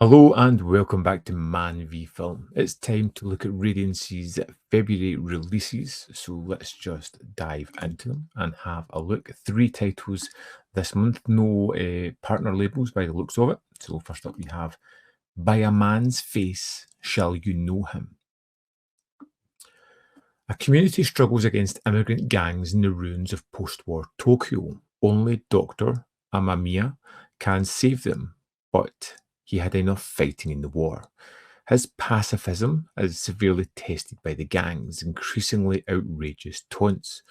Hello and welcome back to ManVFilm. It's time to look at Radiance's February releases, so let's just dive into them and have a look. Three titles this month, no partner labels by the looks of it. So first up we have By a Man's Face Shall You Know Him. A community struggles against immigrant gangs in the ruins of post-war Tokyo. Only Dr. Amamiya can save them, but he had enough fighting in the war. His pacifism is severely tested by the gang's increasingly outrageous taunts,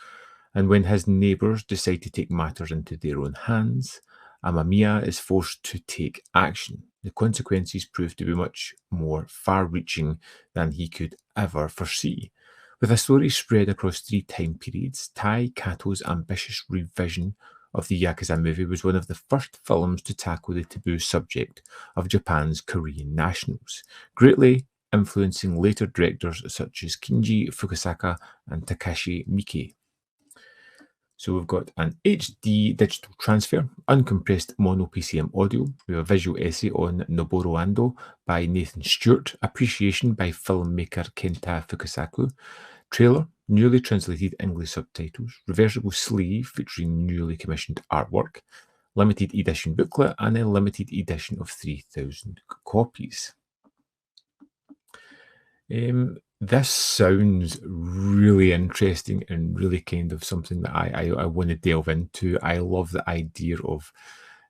and when his neighbours decide to take matters into their own hands, Amamiya is forced to take action. The consequences prove to be much more far-reaching than he could ever foresee. With a story spread across three time periods, Tai Kato's ambitious revision of the Yakuza movie was one of the first films to tackle the taboo subject of Japan's Korean nationals, greatly influencing later directors such as Kinji Fukusaka and Takashi Miike. So we've got an HD digital transfer, uncompressed mono PCM audio. We have a visual essay on Noboru Ando by Nathan Stewart, appreciation by filmmaker Kenta Fukusaku, trailer, newly translated English subtitles, reversible sleeve featuring newly commissioned artwork, limited edition booklet, and a limited edition of 3,000 copies. This sounds really interesting and really kind of something that I want to delve into. I love the idea of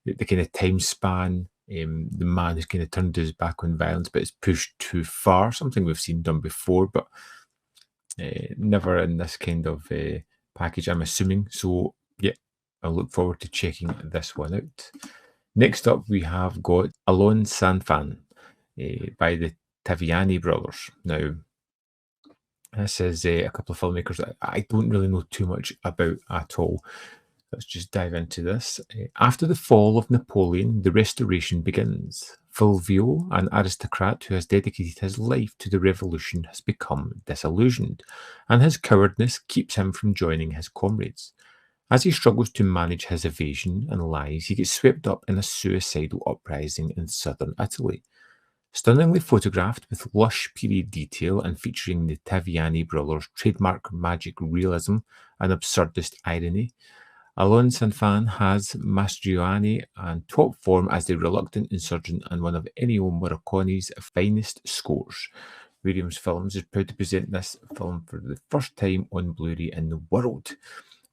the kind of time span. The man who's kind of turned his back on violence, but it's pushed too far. Something we've seen done before, but never in this kind of package, I'm assuming. So yeah, I look forward to checking this one out. Next up, we have got Alon Sanfan by the Taviani brothers. Now, this is a couple of filmmakers that I don't really know too much about at all. Let's just dive into this. After the fall of Napoleon, the restoration begins. Fulvio, an aristocrat who has dedicated his life to the revolution, has become disillusioned, and his cowardice keeps him from joining his comrades. As he struggles to manage his evasion and lies, he gets swept up in a suicidal uprising in southern Italy. Stunningly photographed with lush period detail and featuring the Taviani brothers' trademark magic realism and absurdist irony, Alon Sanfan has Mastroianni and top form as the reluctant insurgent and one of Ennio Morricone's finest scores. Williams Films is proud to present this film for the first time on Blu-ray in the world.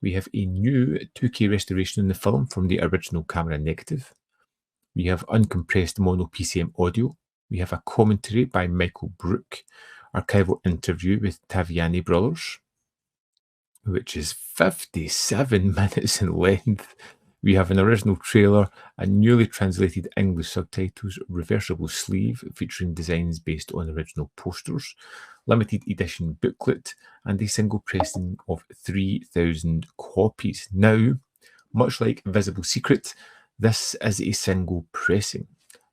We have a new 2K restoration in the film from the original camera negative. We have uncompressed mono PCM audio. We have a commentary by Michael Brook, archival interview with Taviani brothers, which is 57 minutes in length. We have an original trailer, a newly translated English subtitles, reversible sleeve featuring designs based on original posters, limited edition booklet, and a single pressing of 3,000 copies. Now, much like Visible Secret, this is a single pressing.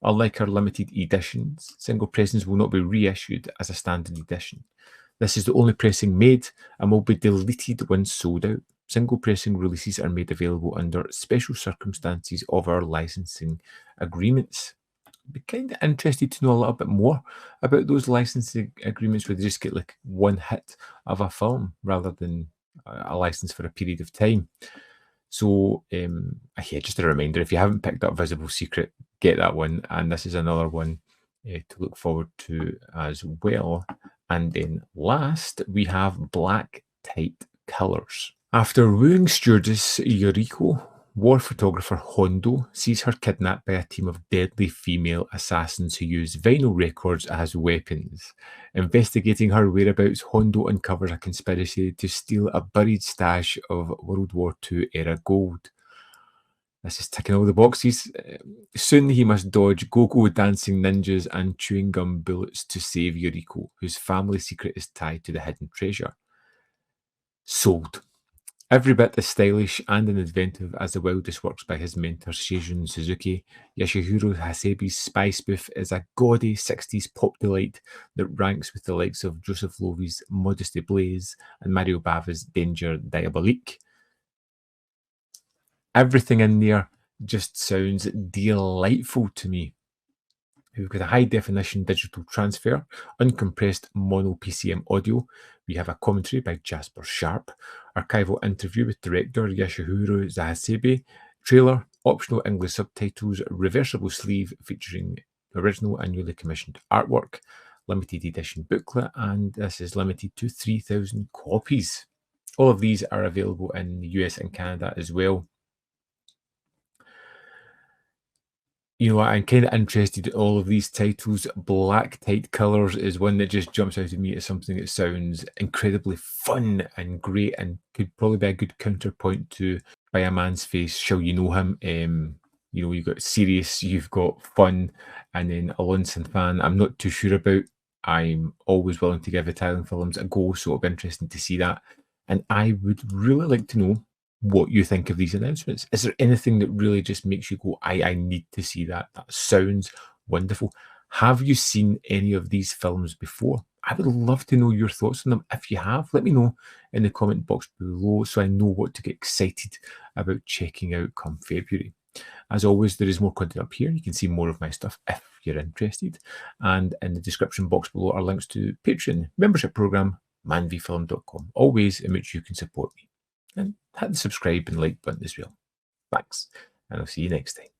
Unlike our limited editions, single pressings will not be reissued as a standard edition. This is the only pressing made and will be deleted when sold out. Single pressing releases are made available under special circumstances of our licensing agreements. I'd be kind of interested to know a little bit more about those licensing agreements where they just get like one hit of a film rather than a license for a period of time. So, yeah, just a reminder, if you haven't picked up Visible Secret, get that one. And this is another one to look forward to as well. And then last, we have Black Tight Killers. After wooing stewardess Yoriko, war photographer Hondo sees her kidnapped by a team of deadly female assassins who use vinyl records as weapons. Investigating her whereabouts, Hondo uncovers a conspiracy to steal a buried stash of World War II era gold. This is ticking all the boxes. Soon he must dodge go-go dancing ninjas and chewing gum bullets to save Yoriko, whose family secret is tied to the hidden treasure. Sold. Every bit as stylish and inventive as the wildest works by his mentor Seijun Suzuki, Yasuharu Hasebe's spy spoof is a gaudy 60s pop delight that ranks with the likes of Joseph Loewy's Modesty Blaze and Mario Bava's Danger Diabolique. Everything in there just sounds delightful to me. We've got a high definition digital transfer, uncompressed mono PCM audio. We have a commentary by Jasper Sharp, archival interview with director Yasuharu Hasebe, trailer, optional English subtitles, reversible sleeve featuring original and newly commissioned artwork, limited edition booklet, and this is limited to 3,000 copies. All of these are available in the US and Canada as well. You know, I'm kind of interested in all of these titles. Black Tight Colors is one that just jumps out at me as something that sounds incredibly fun and great, and could probably be a good counterpoint to By a Man's Face, Shall You Know Him? You know, you've got serious, you've got fun, and then a Lunson fan, I'm not too sure about. I'm always willing to give Italian films a go, so it'll be interesting to see that. And I would really like to know what you think of these announcements. Is there anything that really just makes you go, I need to see that? That sounds wonderful. Have you seen any of these films before? I would love to know your thoughts on them. If you have, let me know in the comment box below so I know what to get excited about checking out come February. As always, there is more content up here. You can see more of my stuff if you're interested. And in the description box below are links to Patreon, membership program, manvfilm.com, all ways in which you can support me. And hit the subscribe and like button as well. Thanks, and I'll see you next time.